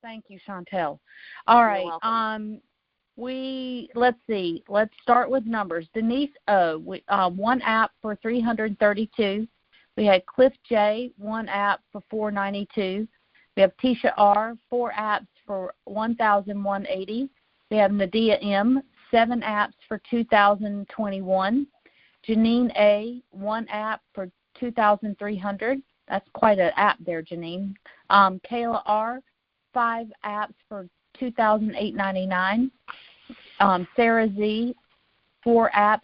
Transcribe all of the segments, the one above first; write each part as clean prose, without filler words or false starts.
Thank you, Chantal. All right. You're welcome. Let's see. Let's start with numbers. Denise O, one app for 332. We had Cliff J, one app for 492. We have Tisha R, 4 apps for 1,180. We have Nadia M, 7 apps for 2,021. Janine A, 1 app for 2,300. That's quite an app there, Janine. Kayla R, 5 apps for 2,899. Sarah Z, 4 apps,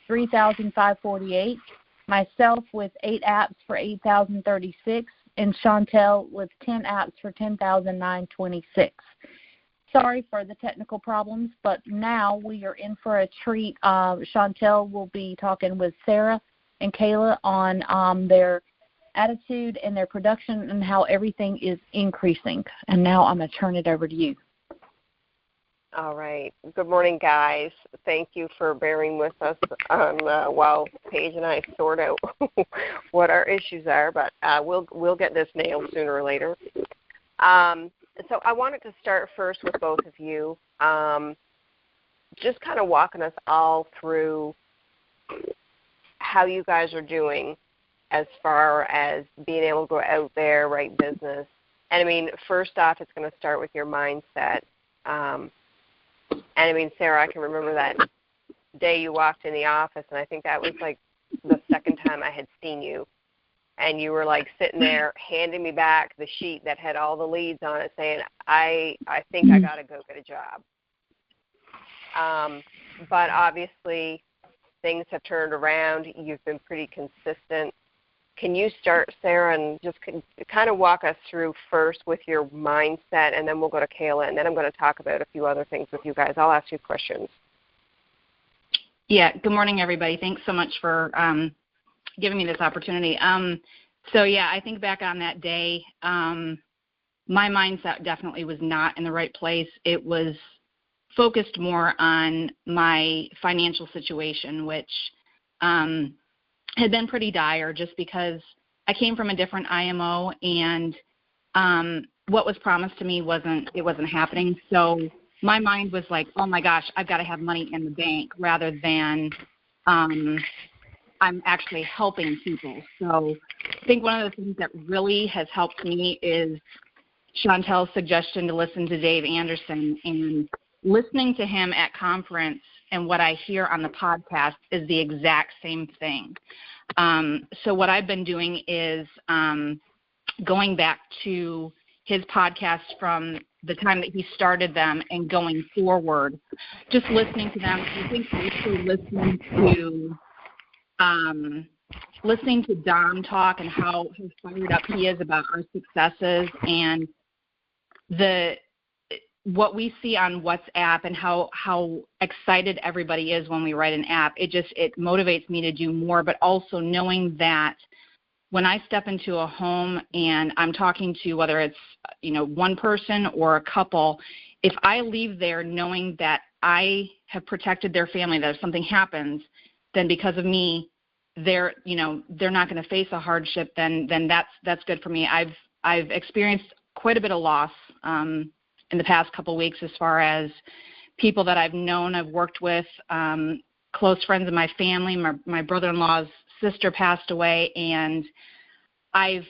3,548. Myself with 8 apps for 8,036. And Chantal with 10 apps for 10,926. Sorry for the technical problems, but now we are in for a treat. Chantal will be talking with Sarah and Kayla on their attitude and their production and how everything is increasing. And now I'm going to turn it over to you. All right. Good morning, guys. Thank you for bearing with us on while Paige and I sort out what our issues are, but we'll get this nailed sooner or later. So I wanted to start first with both of you, just kind of walking us all through how you guys are doing as far as being able to go out there, write business. And, I mean, first off, it's going to start with your mindset. And, I mean, Sarah, I can remember that day you walked in the office, and I think that was, like, the second time I had seen you. And you were, like, sitting there handing me back the sheet that had all the leads on it saying, I think I got to go get a job. But obviously things have turned around. You've been pretty consistent. Can you start, Sarah, and just kind of walk us through first with your mindset, and then we'll go to Kayla, and then I'm going to talk about a few other things with you guys. I'll ask you questions. Yeah, good morning, everybody. Thanks so much for giving me this opportunity. So, yeah, I think back on that day, my mindset definitely was not in the right place. It was focused more on my financial situation, which had been pretty dire just because I came from a different IMO, and what was promised to me wasn't happening. So my mind was like, oh my gosh, I've got to have money in the bank rather than I'm actually helping people. So I think one of the things that really has helped me is Chantal's suggestion to listen to Dave Anderson, and listening to him at conference and what I hear on the podcast is the exact same thing. So what I've been doing is going back to his podcast from the time that he started them and going forward, just listening to them. I think also listening to Dom talk and how fired up he is about our successes and what we see on WhatsApp and how excited everybody is when we write an app. It motivates me to do more, but also knowing that when I step into a home and I'm talking to, whether it's, one person or a couple, if I leave there knowing that I have protected their family, that if something happens, then because of me, they're not going to face a hardship, then that's good for me. I've experienced quite a bit of loss in the past couple of weeks as far as people that I've known, I've worked with, close friends of my family. My brother-in-law's sister passed away, and I've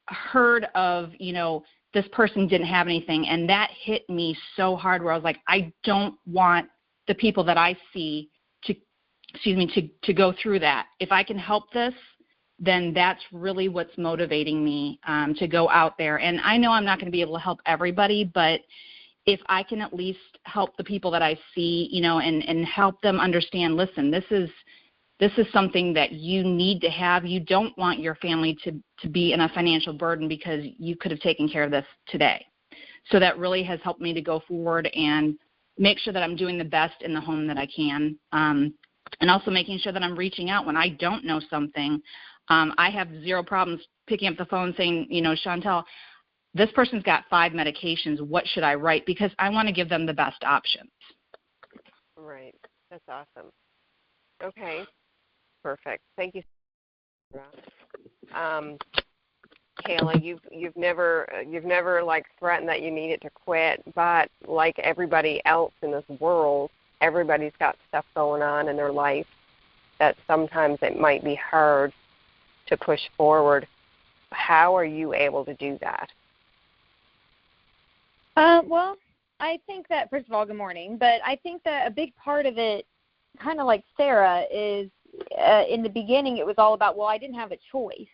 heard of, this person didn't have anything, and that hit me so hard where I was like, I don't want the people that I see to go through that. If I can help this, then that's really what's motivating me to go out there. And I know I'm not going to be able to help everybody, but if I can at least help the people that I see, and help them understand, listen, this is something that you need to have. You don't want your family to be in a financial burden because you could have taken care of this today. So that really has helped me to go forward and make sure that I'm doing the best in the home that I can. And also making sure that I'm reaching out when I don't know something. I have zero problems picking up the phone saying, Chantal, this person's got 5 medications. What should I write? Because I want to give them the best options. Right. That's awesome. Okay. Perfect. Thank you. Kayla, you've never like threatened that you needed to quit, but like everybody else in this world, everybody's got stuff going on in their life that sometimes it might be hard to push forward. How are you able to do that? Well, I think that, first of all, good morning, but I think that a big part of it, kind of like Sarah, is in the beginning it was all about, well, I didn't have a choice.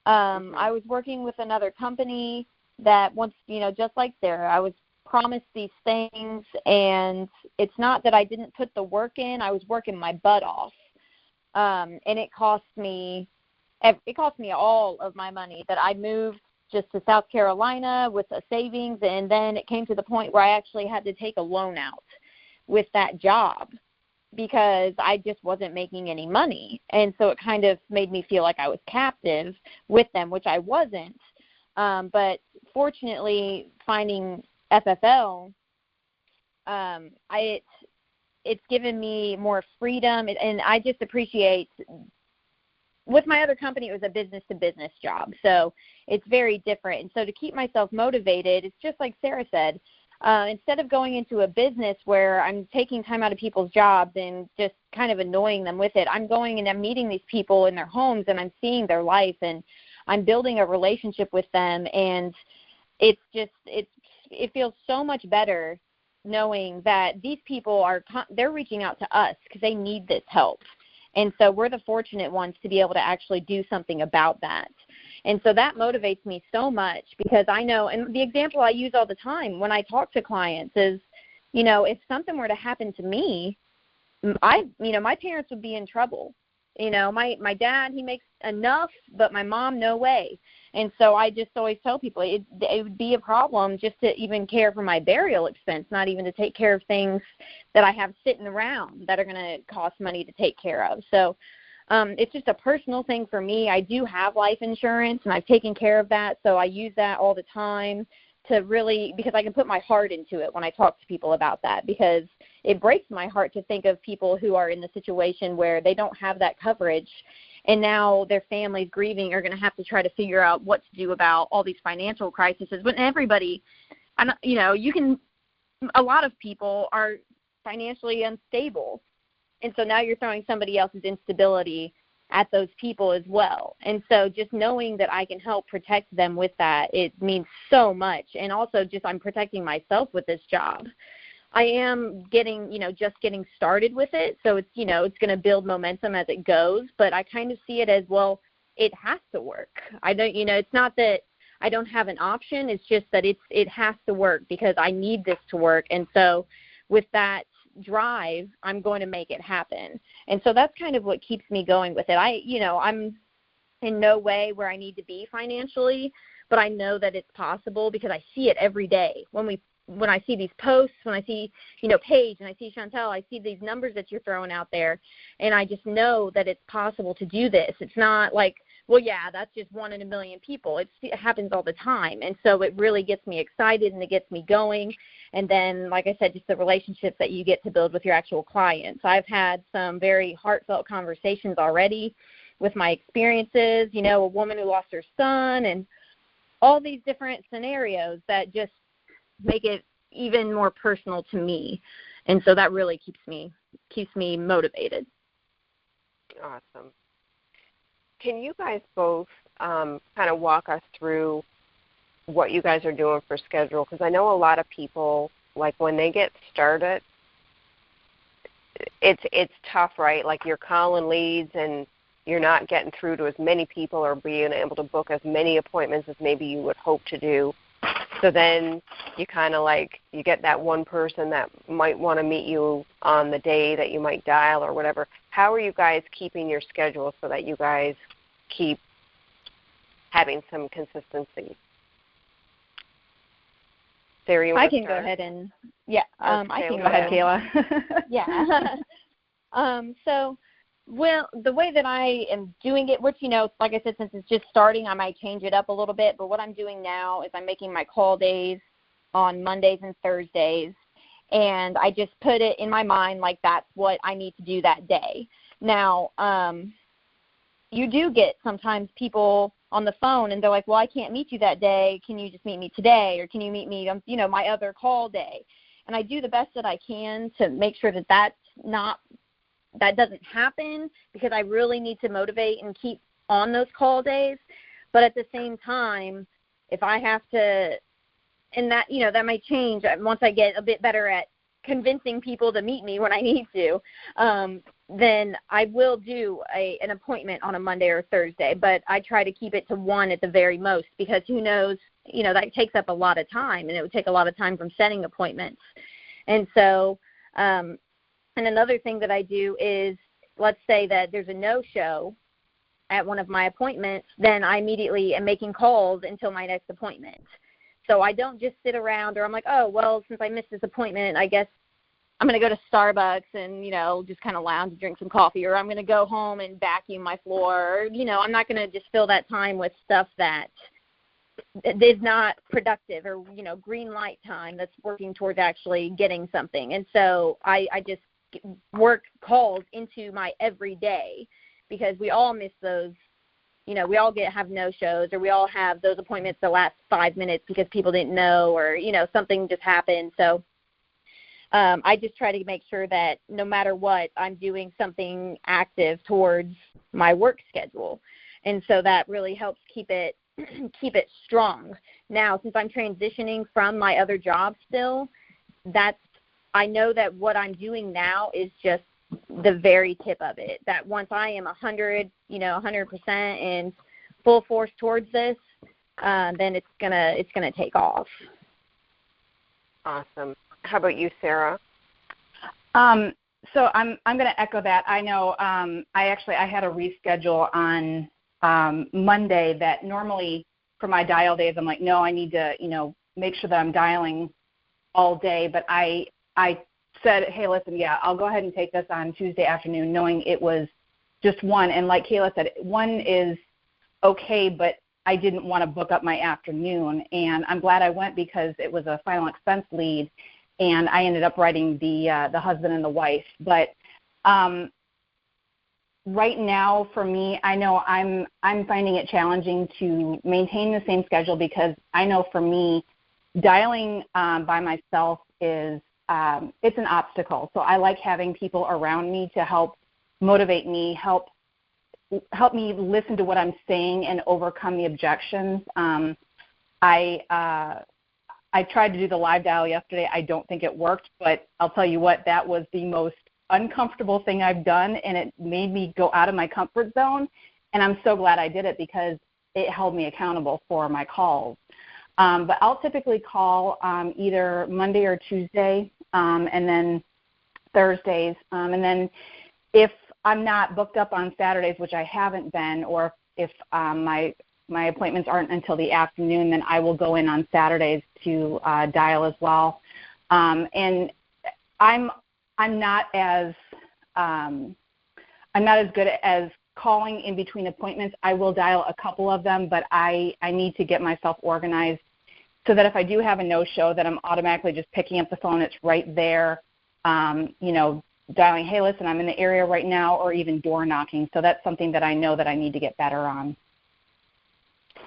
I was working with another company that once, just like Sarah, I was promised these things, and it's not that I didn't put the work in. I was working my butt off, and it cost me all of my money that I moved just to South Carolina with a savings, and then it came to the point where I actually had to take a loan out with that job because I just wasn't making any money. And so it kind of made me feel like I was captive with them, which I wasn't. But fortunately, finding FFL, it's given me more freedom, and I just appreciate. With my other company, it was a business-to-business job, so it's very different. And so to keep myself motivated, it's just like Sarah said, instead of going into a business where I'm taking time out of people's jobs and just kind of annoying them with it, I'm going and I'm meeting these people in their homes, and I'm seeing their life, and I'm building a relationship with them, and it feels so much better knowing that these people they're reaching out to us because they need this help. And so we're the fortunate ones to be able to actually do something about that. And so that motivates me so much because I know, and the example I use all the time when I talk to clients is, if something were to happen to me, my parents would be in trouble. My dad, he makes enough, but my mom, no way. And so I just always tell people it would be a problem just to even care for my burial expense, not even to take care of things that I have sitting around that are going to cost money to take care of. So it's just a personal thing for me. I do have life insurance, and I've taken care of that, so I use that all the time to really, because I can put my heart into it when I talk to people about that, because it breaks my heart to think of people who are in the situation where they don't have that coverage, and now their families grieving are going to have to try to figure out what to do about all these financial crises. But everybody, a lot of people are financially unstable, and so now you're throwing somebody else's instability at those people as well. And so just knowing that I can help protect them with that, it means so much. And also just I'm protecting myself with this job. I am just getting started with it. So it's, it's going to build momentum as it goes, but I kind of see it as, well, it has to work. It's not that I don't have an option. It's just that it has to work because I need this to work. And so with that drive, I'm going to make it happen. And so that's kind of what keeps me going with it. I'm in no way where I need to be financially, but I know that it's possible because I see it every day. When I see these posts, when I see, Paige and I see Chantal, I see these numbers that you're throwing out there, and I just know that it's possible to do this. It's not like, well, yeah, that's just 1 in a million people. It happens all the time. And so it really gets me excited and it gets me going. And then, like I said, just the relationships that you get to build with your actual clients. I've had some very heartfelt conversations already with my experiences, a woman who lost her son and all these different scenarios that just make it even more personal to me. And so that really keeps me motivated. Awesome. Can you guys both kind of walk us through what you guys are doing for schedule? Because I know a lot of people, like when they get started, it's tough, right? Like you're calling leads and you're not getting through to as many people or being able to book as many appointments as maybe you would hope to do. So then you kind of you get that one person that might want to meet you on the day that you might dial or whatever. How are you guys keeping your schedule so that you guys keep having some consistency? Sarah, you want to start? Go ahead and, yeah. I can go ahead, Kayla. Yeah. Well, the way that I am doing it, which, like I said, since it's just starting, I might change it up a little bit. But what I'm doing now is I'm making my call days on Mondays and Thursdays. And I just put it in my mind like that's what I need to do that day. Now, you do get sometimes people on the phone, and they're like, well, I can't meet you that day. Can you just meet me today, or can you meet me on, my other call day? And I do the best that I can to make sure that that doesn't happen, because I really need to motivate and keep on those call days. But at the same time, if I have to, and that, that might change once I get a bit better at convincing people to meet me when I need to, then I will do an appointment on a Monday or Thursday. But I try to keep it to one at the very most, because who knows, that takes up a lot of time, and it would take a lot of time from setting appointments. And so, and another thing that I do is, let's say that there's a no-show at one of my appointments, then I immediately am making calls until my next appointment. So I don't just sit around, or I'm like, oh, well, since I missed this appointment, I guess I'm going to go to Starbucks and, just kind of lounge and drink some coffee, or I'm going to go home and vacuum my floor. I'm not going to just fill that time with stuff that is not productive, or, green light time that's working towards actually getting something. And so I just work calls into my everyday, because we all miss those. We all have no-shows, or we all have those appointments that last 5 minutes because people didn't know, or, something just happened. So I just try to make sure that no matter what, I'm doing something active towards my work schedule. And so that really helps keep it strong. Now, since I'm transitioning from my other job still, I know that what I'm doing now is just the very tip of it. That once I am 100% and full force towards this, then it's gonna take off. Awesome. How about you, Sarah? So I'm going to echo that. I know I had a reschedule on Monday that normally for my dial days, I'm like, no, I need to, make sure that I'm dialing all day. But I said, hey, listen, yeah, I'll go ahead and take this on Tuesday afternoon, knowing it was just one. And like Kayla said, one is okay, but I didn't want to book up my afternoon. And I'm glad I went, because it was a final expense lead, and I ended up writing the husband and the wife. But right now, for me, I know I'm finding it challenging to maintain the same schedule, because I know for me, dialing by myself is it's an obstacle. So I like having people around me to help motivate me, help me listen to what I'm saying and overcome the objections. I tried to do the live dial yesterday. I don't think it worked, but I'll tell you what, that was the most uncomfortable thing I've done, and it made me go out of my comfort zone, and I'm so glad I did it, because it held me accountable for my calls. But I'll typically call either Monday or Tuesday, and then Thursdays. And then if I'm not booked up on Saturdays, which I haven't been, or if my appointments aren't until the afternoon, then I will go in on Saturdays to dial as well. And I'm not as good as calling in between appointments. I will dial a couple of them, but I need to get myself organized so that if I do have a no-show, that I'm automatically just picking up the phone. It's right there, dialing, hey, listen, I'm in the area right now, or even door knocking. So that's something that I know that I need to get better on.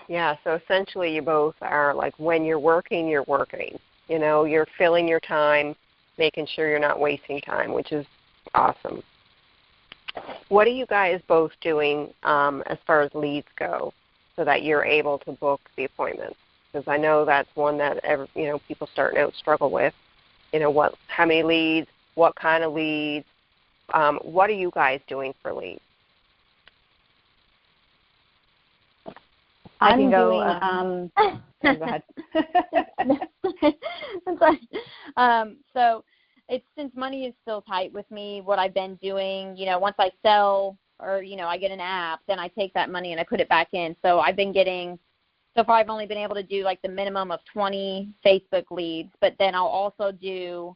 Yeah, so essentially you both are like, when you're working, you're working. You're filling your time, making sure you're not wasting time, which is awesome. What are you guys both doing as far as leads go, so that you're able to book the appointments? Because I know that's one that people starting out struggle with. How many leads, what kind of leads? What are you guys doing for leads? I can go. Go ahead. So it's, since money is still tight with me, what I've been doing, once I sell, or, I get an app, then I take that money and I put it back in. So I've been getting, so far I've only been able to do like the minimum of 20 Facebook leads, but then I'll also do,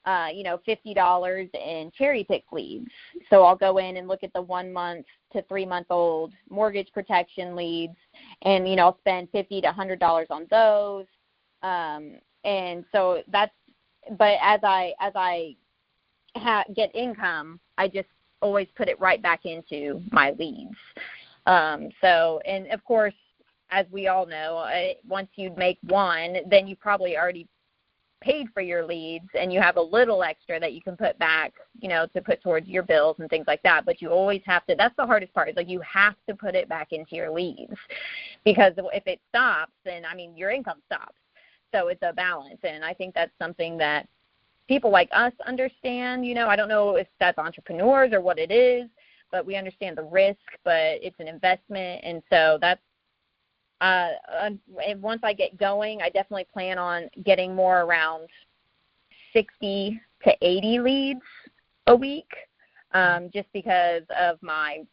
$50 in cherry pick leads. So I'll go in and look at the 1 month to 3 month old mortgage protection leads, and, I'll spend $50 to $100 on those. And so that's, but as I get income, I just always put it right back into my leads. And of course, as we all know, once you make one, then you probably already paid for your leads and you have a little extra that you can put back, to put towards your bills and things like that. But you always have to, that's the hardest part, is like you have to put it back into your leads, because if it stops, then your income stops. So it's a balance. And I think that's something that people like us understand. I don't know if that's entrepreneurs or what it is, but we understand the risk, but it's an investment. And so that's, and once I get going, I definitely plan on getting more around 60 to 80 leads a week, just because of my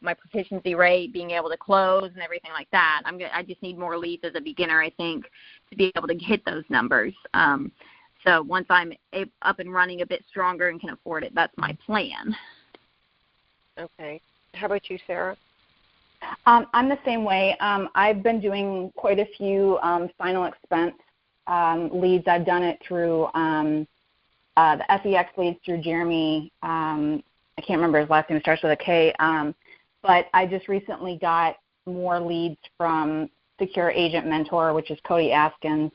proficiency rate, being able to close and everything like that. I just need more leads as a beginner, I think, to be able to hit those numbers. So once I'm up and running a bit stronger and can afford it, that's my plan. Okay. How about you, Sarah? I'm the same way. I've been doing quite a few final expense leads. I've done it through the FEX leads through Jeremy. I can't remember his last name. It starts with a K. But I just recently got more leads from Secure Agent Mentor, which is Cody Askins.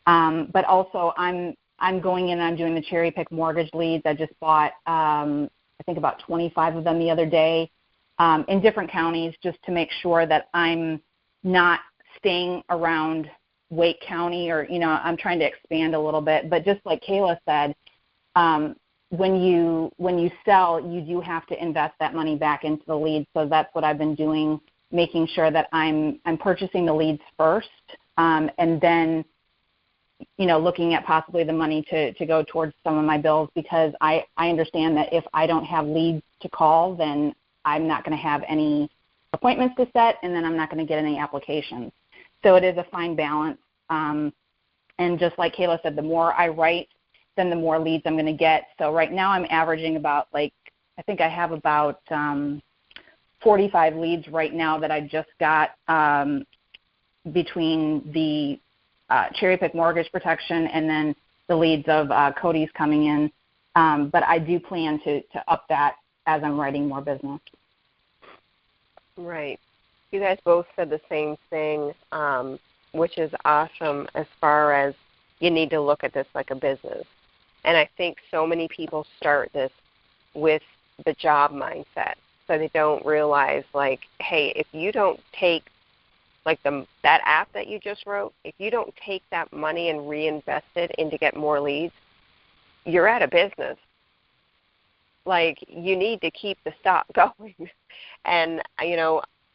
But also I'm going in and I'm doing the cherry pick mortgage leads. I just bought I think about 25 of them the other day. In different counties, just to make sure that I'm not staying around Wake County, or I'm trying to expand a little bit. But just like Kayla said, when you sell, you do have to invest that money back into the leads. So that's what I've been doing, making sure that I'm purchasing the leads first, and then looking at possibly the money to go towards some of my bills, because I understand that if I don't have leads to call, then I'm not going to have any appointments to set, and then I'm not going to get any applications. So it is a fine balance. And just like Kayla said, the more I write, then the more leads I'm going to get. So right now I'm averaging about, I think I have about 45 leads right now that I just got between the cherry pick mortgage protection and then the leads of Cody's coming in. But I do plan to up that as I'm writing more business. Right. You guys both said the same thing, which is awesome, as far as you need to look at this like a business. And I think so many people start this with the job mindset, so they don't realize, hey, if you don't take, that app that you just wrote, if you don't take that money and reinvest it in to get more leads, you're out of business. You need to keep the stock going. And,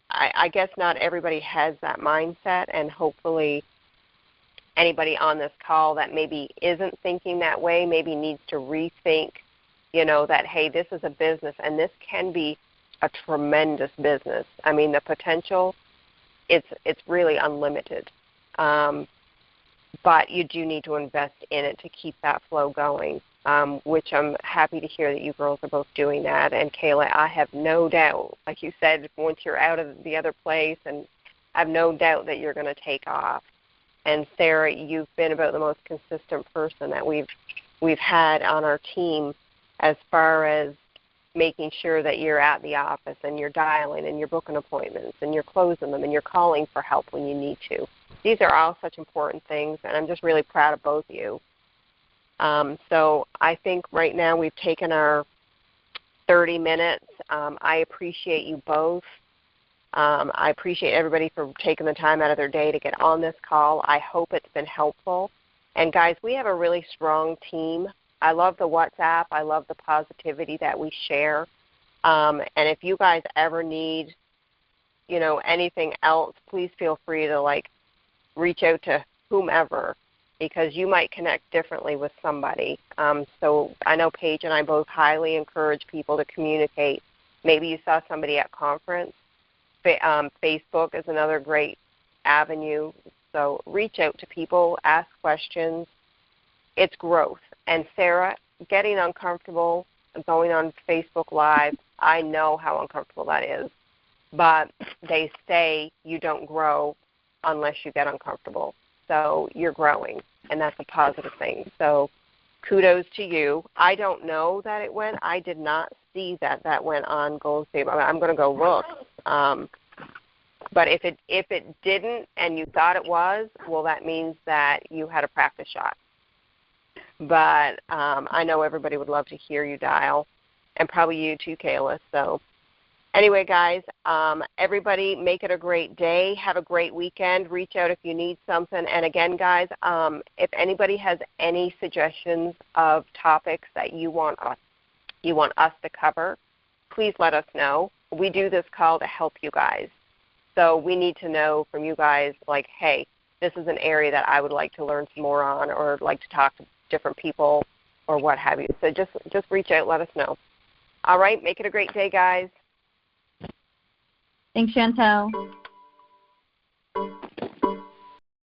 I guess not everybody has that mindset, and hopefully anybody on this call that maybe isn't thinking that way maybe needs to rethink, that, hey, this is a business, and this can be a tremendous business. The potential, it's really unlimited. But you do need to invest in it to keep that flow going. Which I'm happy to hear that you girls are both doing that. And Kayla, I have no doubt, like you said, once you're out of the other place, and I have no doubt that you're going to take off. And Sarah, you've been about the most consistent person that we've had on our team, as far as making sure that you're at the office and you're dialing and you're booking appointments and you're closing them and you're calling for help when you need to. These are all such important things, and I'm just really proud of both of you. So I think right now we've taken our 30 minutes. I appreciate you both. I appreciate everybody for taking the time out of their day to get on this call. I hope it's been helpful. And, guys, we have a really strong team. I love the WhatsApp. I love the positivity that we share. And if you guys ever need, anything else, please feel free to, reach out to whomever, because you might connect differently with somebody. So I know Paige and I both highly encourage people to communicate. Maybe you saw somebody at conference. Facebook is another great avenue. So reach out to people, ask questions. It's growth. And Sarah, getting uncomfortable going on Facebook Live, I know how uncomfortable that is. But they say you don't grow unless you get uncomfortable. So you're growing, and that's a positive thing. So kudos to you. I don't know that it went. I did not see that went on Gold Save. I'm going to go look. But if it didn't and you thought it was, well, that means that you had a practice shot. But I know everybody would love to hear you dial, and probably you too, Kayla. So anyway, guys, everybody make it a great day. Have a great weekend. Reach out if you need something. And again, guys, if anybody has any suggestions of topics that you want us to cover, please let us know. We do this call to help you guys. So we need to know from you guys, like, hey, this is an area that I would like to learn some more on, or like to talk to different people or what have you. So just reach out, let us know. All right, make it a great day, guys. Thanks, Chantal.